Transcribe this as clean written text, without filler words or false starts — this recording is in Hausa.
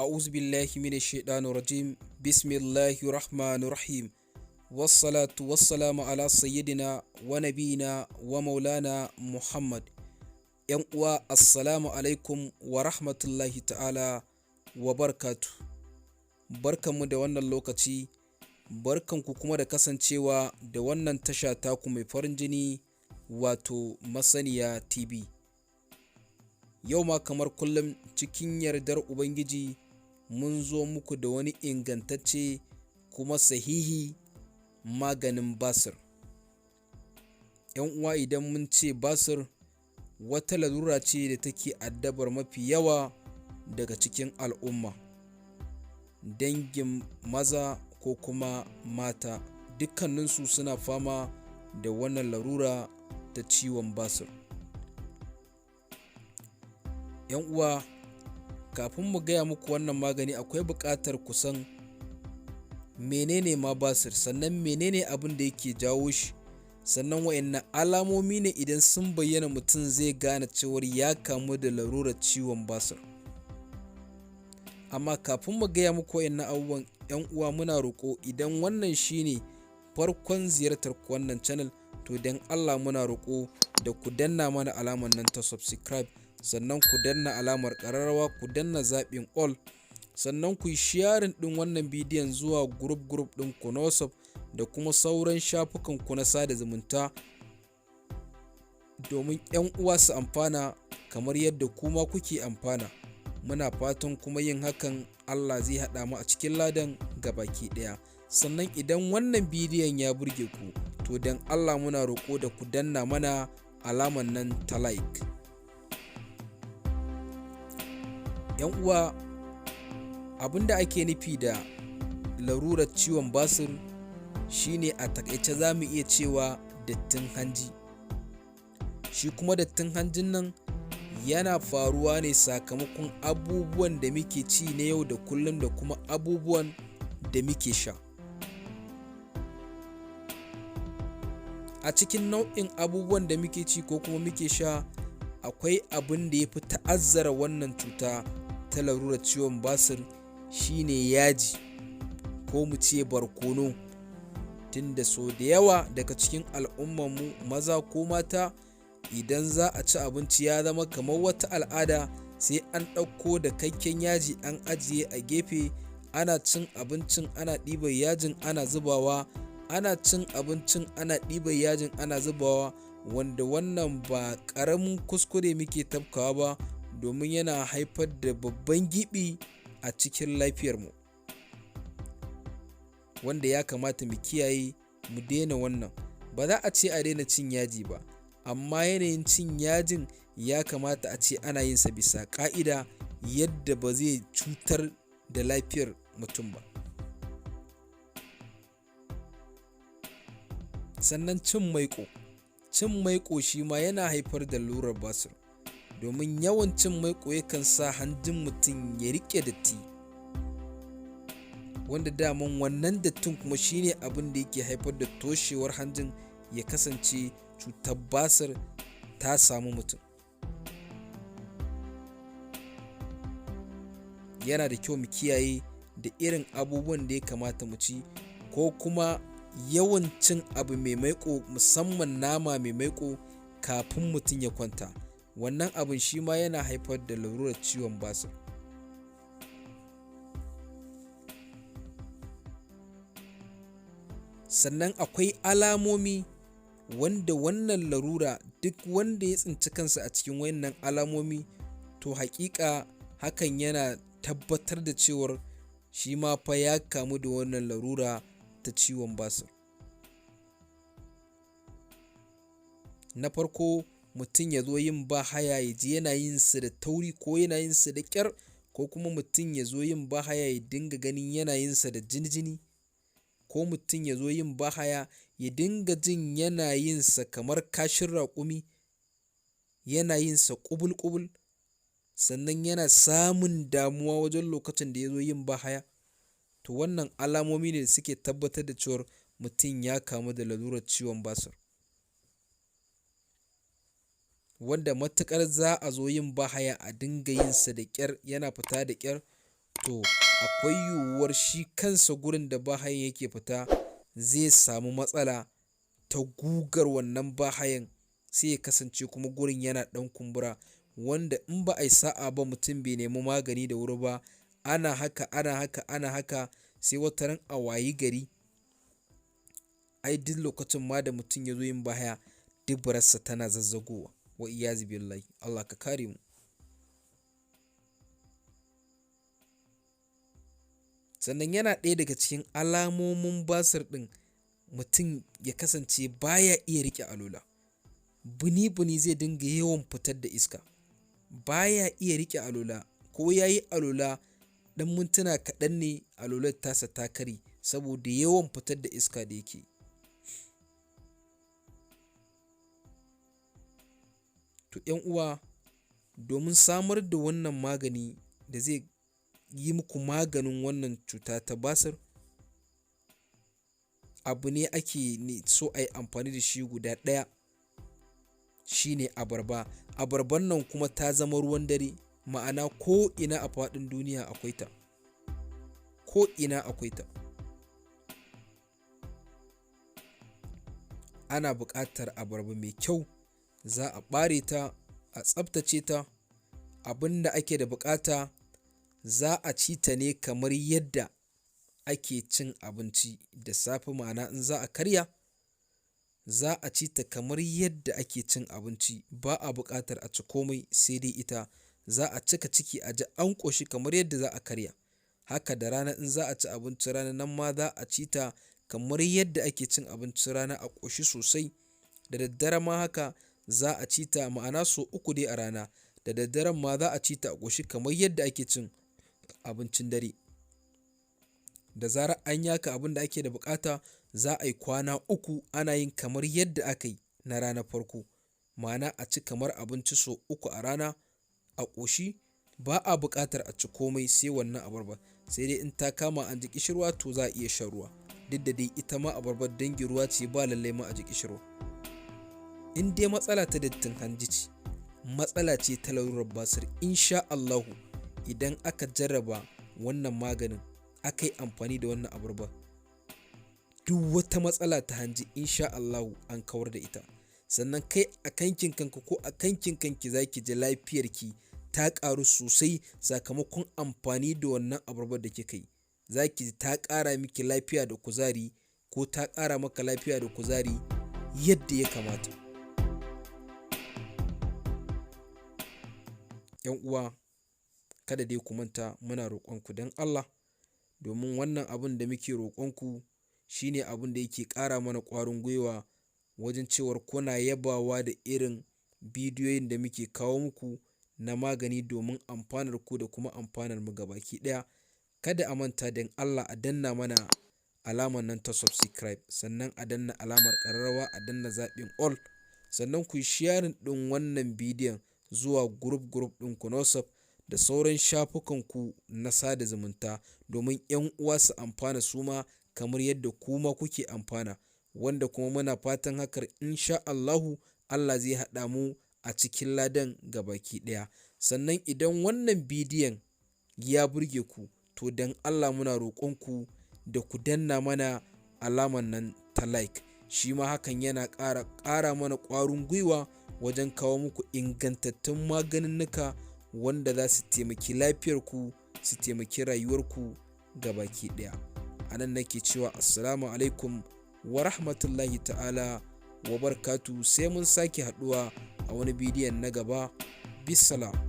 أعوذ بالله من الشيطان الرجيم بسم الله الرحمن الرحيم والصلاة والسلام على سيدنا ونبينا ومولانا محمد. ‘Yan uwa assalamu alaikum wa rahmatullahi ta'ala wa barkatu. Barkanmu da wannan lokaci, barkanku kuma da kasancewa da wannan tasha taku mai farin jini wato Masaniya TV. Yau ma kamar kullum cikin yardar Ubangiji mun zo muku da wani ingantacce kuma sahihi maganin basir. ‘Yan uwa, idan mun ce basir, wata larura ce da take addabar mafi yawa daga cikin al'umma, dangin maza ko kuma mata, dukkaninsu suna fama da wannan larura ta ciwon basir. ‘Yan uwa, kafin mu gaya muku wannan magani akwai buƙatar ku san menene ma basir, sannan menene abin da yake jawo shi, sannan waɗanne alamomi ne idan sun bayyana mutum zai gane cewar ya kamu da larurar ciwon basir. Amma kafin mu gaya muku waɗannan abubuwan, ‘yan uwa, muna roƙo idan wannan shine farkon ziyartar ku wannan channel, to dan Allah muna roƙo da ku danna mana alamar nan ta subscribe, sannan ku danna alamar ƙararrawa, ku danna zaɓin all, sannan ku yi sharing ɗin wannan bidiyon zuwa group ɗin ku na WhatsApp da kuma sauran shafukan ku na sada zumunta domin ‘yan uwa su amfana kamar yadda kuma kuke amfana. Muna fatan kuma yin hakan Allah zai haɗa mu a cikin ladan gabaki ɗaya. Sannan idan wannan bidiyon ya burge ku, to dan Allah muna roƙo da ku danna mana alamar nan ta like. ‘Yan uwa, abinda ake nufi da larurar ciwon basir shine a takaice za mu iya cewa dattin hanji. Shi kuma dattin hanjin nan yana faruwa ne sakamakon abubuwan da muke ci na yau da kullum da kuma abubuwan da muke sha. A cikin nau'in abubuwan da muke ci ko kuma muke sha, akwai abin da ya fi ta'azzara wannan cuta ta larurar ciwon basir shine yaji, ko mu ce barkono, tunda so da yawa daga cikin al'ummarmu maza ko mata idan za a ci abinci ya zama kamar wata al'ada, sai an ɗauko da kakken yaji an ajiye a gefe, ana cin abincin ana ɗibar yajin ana zubawa, ana cin abincin ana ɗibar yajin ana zubawa, wanda wannan ba ƙaramin kuskure muke tafkawa ba, domin yana haifar da babban gibi a cikin lafiyarmu, wanda ya kamata mu kiyaye mu daina wannan. Ba za a ce a daina cin yaji ba, amma yanayin cin yajin ya kamata a ce ana yin sa bisa ƙa'ida yadda ba zai cutar da lafiyar mutum ba. Sannan cin maiƙo shi ma yana haifar da larurar basir, domin yawan cin maiƙo yakan sa hanjin mutum ya riƙe datti, wanda daman wannan dattin kuma shine abin da yake haifar da toshewar hanjin, ya kasance cutar basir ta samu mutum. Yana da kyau mu kiyaye da irin abubuwan da ya kamata mu ci, ko kuma yawan cin abu mai maiƙo, musamman nama mai maiƙo, kafin mutum ya kwanta. Wannan abin shi ma yana haifar da larurar ciwon basir. Sannan akwai alamomi wanda wannan larura, duk wanda ya tsinci kansa a cikin wannan alamomi, to haƙiƙa hakan yana tabbatar da cewar shi ma fa ya kamu da wannan larura ta ciwon basir. Na farko, mutum ya zo yin bahaya ya ji yana yin sa da tauri ko yana yin sa da ƙyar, ko kuma mutum ya zo yin bahaya ya dinga ganin yana yin sa da jini, ko mutum ya zo yin bahaya ya dinga jin yana yin sa kamar kashin raƙumi, yana yin sa ƙubul-ƙubul, sannan yana samun damuwa wajen lokacin da ya zo yin bahaya. To wannan alamomi ne da suke tabbatar da cewar mutum ya kamu da larurar ciwon basir, wanda matuƙar za a zo yin bahaya a dinga yin sa da ƙyar, yana fita da ƙyar, to akwai yiwuwar shi kansa gurin da bahayan yake fita zai samu matsala ta gugar wannan bahayan, sai ya kasance kuma gurin yana ɗan kumbura, wanda in ba a yi sa'a ba mutum bai nemi magani da wuri ba, ana haka sai wata ran a wayi gari ai duk lokacin ma da mutum ya zo yin bahaya duburarsa tana zazzagowa, wa iyazu billahi, Allah ka kare mu. Sannan yana ɗaya daga cikin alamomin basir ɗin mutum ya kasance baya iya riƙe alola, buni zai dinga yawan fitar da iska, baya iya riƙe alola, ko ya yi alola ɗan mintuna kaɗan ne alolar tasa ta kare saboda yawan fitar da iska da yake. To uwa, domin samar da wannan magani da zai yi muku maganin wannan cuta ta basir, abu ne ake so a yi amfani da shi guda ɗaya, shine abarba. Abarban nan kuma ta zama ruwan dare, ma'ana ko ina a faɗin duniya akwai ta, ko ina akwai ta. Ana buƙatar abarba mai kyau, za a ɓare ta, a tsaftace ta. Abin da ake da buƙata, za a ci ta ne kamar yadda ake cin abinci da safe, ma'ana in za a karya za a ci ta kamar yadda ake cin abinci, ba a buƙatar a ci komai sai dai ita. Za a cika ciki a ji an ƙoshi kamar yadda za a karya. Haka da rana in za a ci abincin rana, nan ma za a ci ta kamar yadda ake cin abincin rana a ƙoshi sosai. Da daddare ma haka za a ci ta, ma'ana sau 3 dai a rana. Da daddaren ma za a ci ta a ƙoshi kamar yadda ake cin abincin dare. Da zarar an yaka abin da ake da buƙata, za a yi kwana 3 ana yin kamar yadda aka yi na ranar farko, ma'ana a ci kamar abinci sau 3 a rana a ƙoshi. Ba a buƙatar a ci komai sai wannan abarba, sai dai in ta kama an ji ƙishirwa to za a iya shan ruwa, duk da dai ita ma abarbar dangin ruwa ce, ba lallai ma a ji ƙishirwa. In dai matsala ta dattin hanji ce, matsala ce ta larurar basir, insha Allahu idan aka jarraba wannan maganin aka yi amfani da wannan abarba, duk wata matsala ta hanji insha Allahu an kawar da ita. Sannan kai a kankin kanka ko a kankin kanki za ki ji lafiyarki ta ƙaru sosai sakamakon amfani da wannan abarbar da kika yi. Za ki ji ta ƙara miki lafiya da kuzari, ko ta ƙara maka lafiya da kuzari yadda ya kamata. Uwa, kada dai ku manta, muna roƙonku don Allah, domin wannan abin da muke roƙonku shine abin da yake ƙara mana ƙwarin gwiwa wajen cewar kuna yabawa da irin bidiyoyin da muke kawo muku na magani domin amfanar ku da kuma amfanar mu gabaki ɗaya. Kada a manta don Allah a danna mana alamar nan ta subscribe, sannan a danna alamar ƙararrawa, a danna zaɓin all, sannan ku yi sharing ɗin wannan bidiyon zuwa group ɗinku na WhatsApp da sauran shafukanku na sada zumunta, domin 'yan uwa su amfana su ma kamar yadda kuma kuke amfana, wanda kuma muna fatan hakar insha Allahu Allah zai haɗa mu a cikin ladan gabaki ɗaya. Sannan idan wannan bidiyon ya burge ku, to don Allah muna roƙonku da ku danna mana alaman nan ta like, shi ma hakan yana ƙara mana ƙwarin gwiwa wajen kawo muku ingantattun maganinnika wanda za su taimaki lafiyarku, su taimaki rayuwarku gabaki ɗaya. A nan nake cewa assalamu alaikum wa rahmatullahi ta'ala wa barakatuhu, sai mun sake haɗuwa a wani bidiyon na gaba. Bisalam.